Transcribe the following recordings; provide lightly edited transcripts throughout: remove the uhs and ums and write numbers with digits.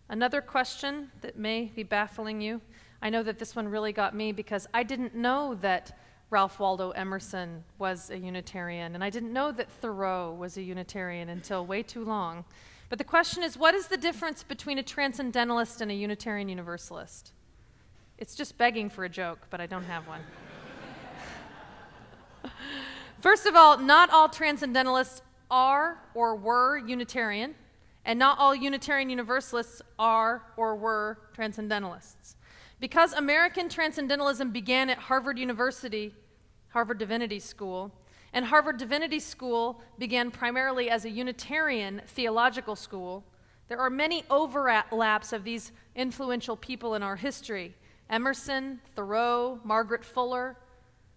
Another question that may be baffling you. I know that this one really got me because I didn't know that Ralph Waldo Emerson was a Unitarian, and I didn't know that Thoreau was a Unitarian until way too long. But the question is, what is the difference between a Transcendentalist and a Unitarian Universalist? It's just begging for a joke, but I don't have one. First of all, not all Transcendentalists are or were Unitarian, and not all Unitarian Universalists are or were Transcendentalists. Because American Transcendentalism began at Harvard University, Harvard Divinity School, and Harvard Divinity School began primarily as a Unitarian theological school, there are many overlaps of these influential people in our history. Emerson, Thoreau, Margaret Fuller,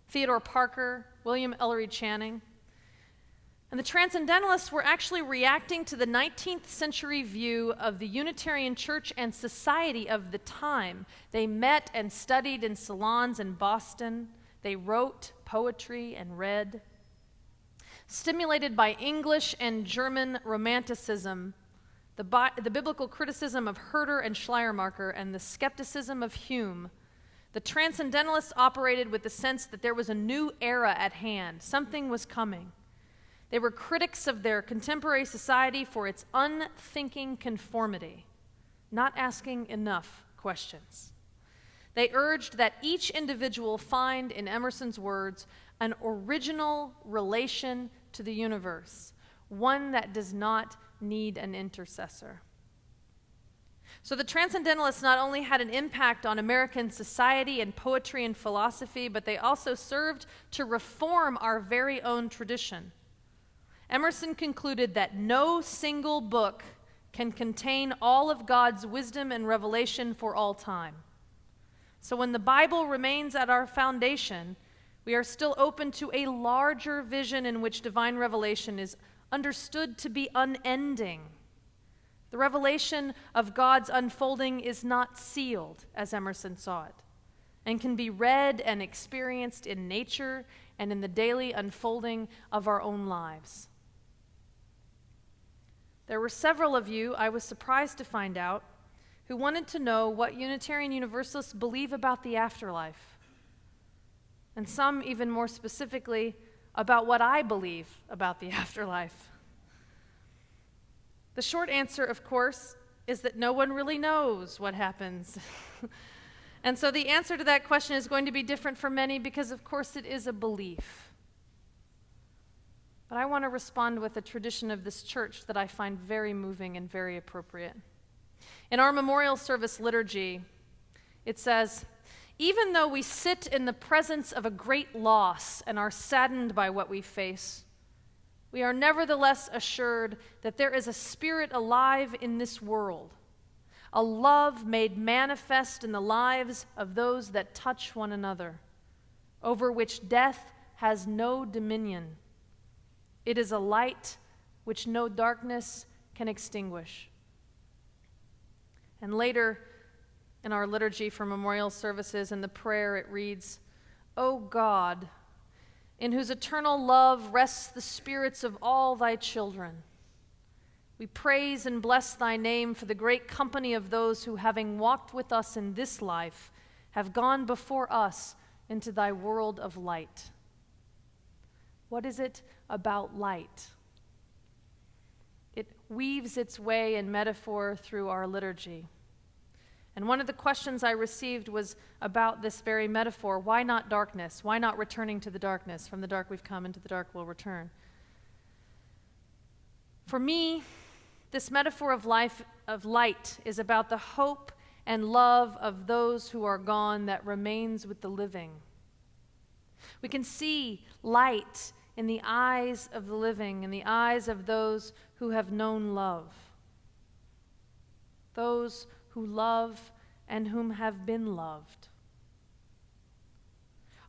Theodore Parker, William Ellery Channing. And the Transcendentalists were actually reacting to the 19th century view of the Unitarian Church and society of the time. They met and studied in salons in Boston. They wrote poetry and read. Stimulated by English and German Romanticism, the biblical criticism of Herder and Schleiermacher, and the skepticism of Hume, the Transcendentalists operated with the sense that there was a new era at hand. Something was coming. They were critics of their contemporary society for its unthinking conformity, not asking enough questions. They urged that each individual find, in Emerson's words, an original relation to the universe, one that does not need an intercessor. So the Transcendentalists not only had an impact on American society and poetry and philosophy, but they also served to reform our very own tradition. Emerson concluded that no single book can contain all of God's wisdom and revelation for all time. So when the Bible remains at our foundation, we are still open to a larger vision in which divine revelation is understood to be unending. The revelation of God's unfolding is not sealed, as Emerson saw it, and can be read and experienced in nature and in the daily unfolding of our own lives. There were several of you, I was surprised to find out, who wanted to know what Unitarian Universalists believe about the afterlife, and some even more specifically about what I believe about the afterlife. The short answer, of course, is that no one really knows what happens. And so the answer to that question is going to be different for many because, of course, it is a belief. But I want to respond with a tradition of this church that I find very moving and very appropriate. In our memorial service liturgy, it says, "Even though we sit in the presence of a great loss and are saddened by what we face, we are nevertheless assured that there is a spirit alive in this world, a love made manifest in the lives of those that touch one another, over which death has no dominion. It is a light which no darkness can extinguish." And later in our liturgy for memorial services, in the prayer it reads, "O God, in whose eternal love rests the spirits of all thy children, we praise and bless thy name for the great company of those who, having walked with us in this life, have gone before us into thy world of light." What is it about light? It weaves its way in metaphor through our liturgy. And one of the questions I received was about this very metaphor. Why not darkness? Why not returning to the darkness? From the dark we've come, into the dark we'll return. For me, this metaphor of life, of light, is about the hope and love of those who are gone that remains with the living. We can see light in the eyes of the living, in the eyes of those who have known love, those who love and whom have been loved.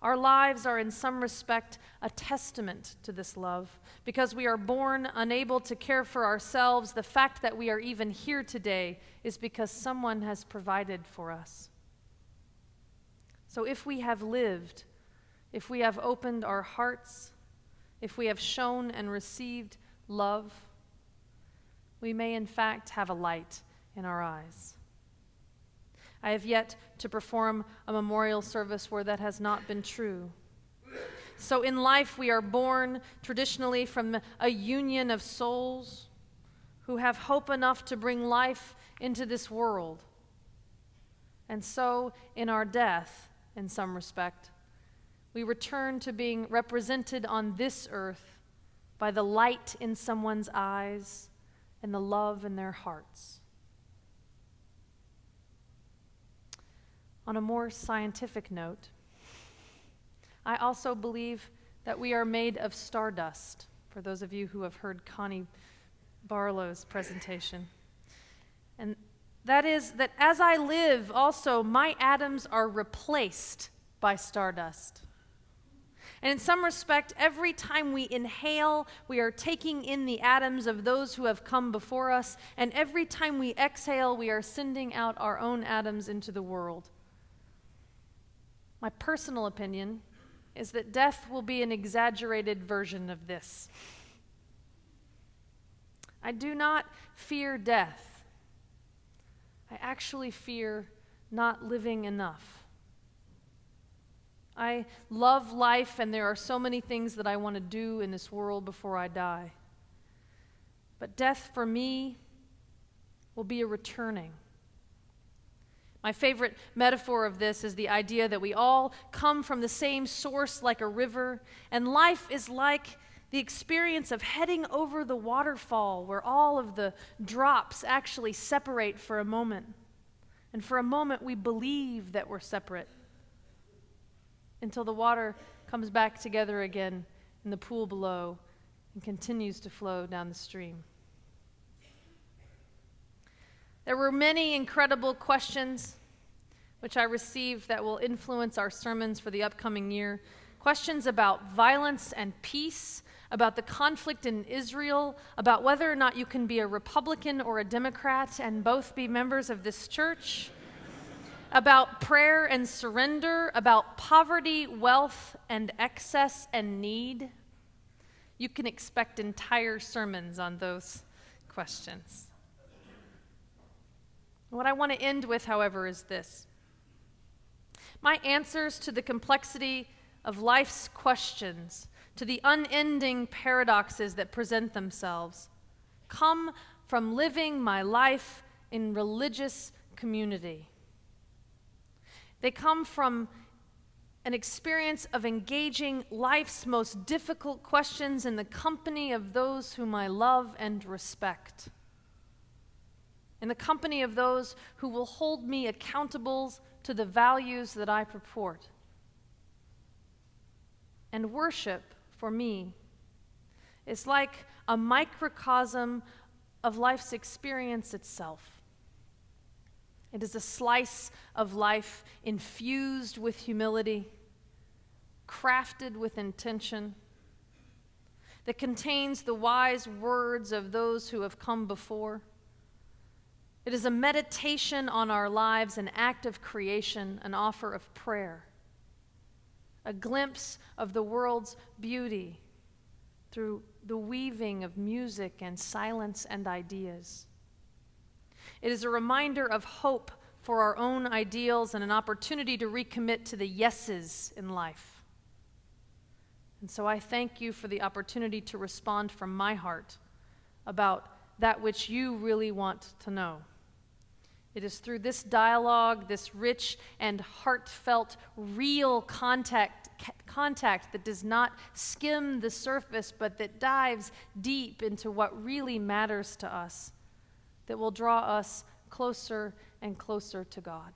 Our lives are in some respect a testament to this love. Because we are born unable to care for ourselves, the fact that we are even here today is because someone has provided for us. So if we have lived, if we have opened our hearts, if we have shown and received love, we may in fact have a light in our eyes. I have yet to perform a memorial service where that has not been true. So in life, we are born traditionally from a union of souls who have hope enough to bring life into this world. And so in our death, in some respect, we return to being represented on this earth by the light in someone's eyes and the love in their hearts. On a more scientific note, I also believe that we are made of stardust, for those of you who have heard Connie Barlow's presentation. And that is that as I live, also, my atoms are replaced by stardust. And in some respect, every time we inhale, we are taking in the atoms of those who have come before us, and every time we exhale, we are sending out our own atoms into the world. My personal opinion is that death will be an exaggerated version of this. I do not fear death. I actually fear not living enough. I love life, and there are so many things that I want to do in this world before I die. But death for me will be a returning. My favorite metaphor of this is the idea that we all come from the same source like a river, and life is like the experience of heading over the waterfall where all of the drops actually separate for a moment. And for a moment we believe that we're separate until the water comes back together again in the pool below and continues to flow down the stream. There were many incredible questions which I received that will influence our sermons for the upcoming year. Questions about violence and peace, about the conflict in Israel, about whether or not you can be a Republican or a Democrat and both be members of this church, about prayer and surrender, about poverty, wealth, and excess and need. You can expect entire sermons on those questions. What I want to end with, however, is this. My answers to the complexity of life's questions, to the unending paradoxes that present themselves, come from living my life in religious community. They come from an experience of engaging life's most difficult questions in the company of those whom I love and respect, in the company of those who will hold me accountable to the values that I purport. And worship, for me, is like a microcosm of life's experience itself. It is a slice of life infused with humility, crafted with intention, that contains the wise words of those who have come before. It is a meditation on our lives, an act of creation, an offer of prayer, a glimpse of the world's beauty through the weaving of music and silence and ideas. It is a reminder of hope for our own ideals and an opportunity to recommit to the yeses in life. And so I thank you for the opportunity to respond from my heart about that which you really want to know. It is through this dialogue, this rich and heartfelt, real contact that does not skim the surface, but that dives deep into what really matters to us, that will draw us closer and closer to God.